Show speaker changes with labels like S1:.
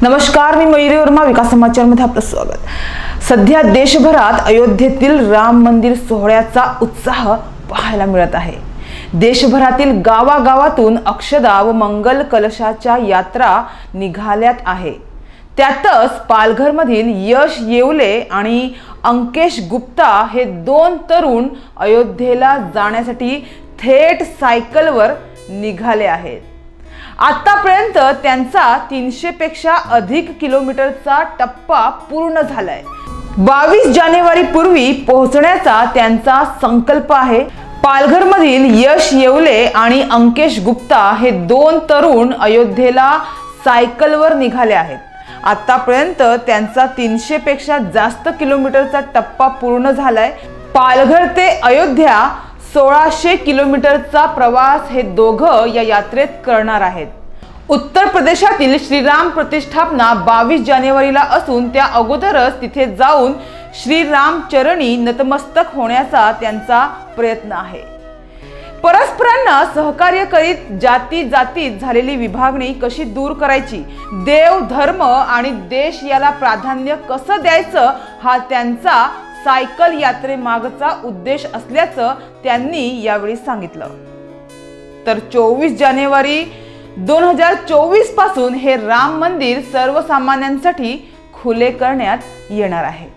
S1: नमस्कार, मी मयुरी वर्मा, विकास समाचारमध्ये आपलं स्वागत। सध्या देशभरात अयोध्येतील राम मंदिर सोहळ्याचा उत्साह पाहायला मिळत आहे। देशभरातील गावागावातून अक्षदा व मंगल कलशाच्या यात्रा निघाल्यात आहे। त्यातच पालघरमधील यश येवले आणि अंकेश गुप्ता हे दोन तरुण अयोध्येला जाण्यासाठी थेट सायकलवर निघाले आहेत। आतापर्यंत त्यांचा 300 पेक्षा अधिक किलोमीटरचा टप्पा पूर्ण झालाय। 22 जानेवारी पूर्वी पोहोचण्याचा त्यांचा संकल्प आहे। पालघरमधील यश येवले आणि अंकेश गुप्ता हे दोन तरुण अयोध्येला सायकलवर निघाले आहेत। आतापर्यंत त्यांचा 300 पेक्षा जास्त किलोमीटरचा टप्पा पूर्ण झालाय। पालघर ते अयोध्या 1600 किलोमीटरचा प्रवास हे दोघं या यात्रेत करणार आहेत। उत्तर प्रदेशातील श्रीराम प्रतिष्ठापना 22 जानेवारीला असून त्या अगोदरच तिथे जाऊन श्रीराम चरणी नतमस्तक होण्याचा त्यांचा प्रयत्न आहे। परस्परांना सहकार्य करीत जाती जातीत झालेली विभागणी कशी दूर करायची, देव धर्म आणि देश याला प्राधान्य कसं द्यायचं, हा त्यांचा सायकल यात्रेमागचा उद्देश असल्याचं त्यांनी यावेळी सांगितलं। तर 24 जानेवारी 2024 पासून हे राम मंदिर सर्वसामान्यांसाठी खुले करण्यात येणार आहे।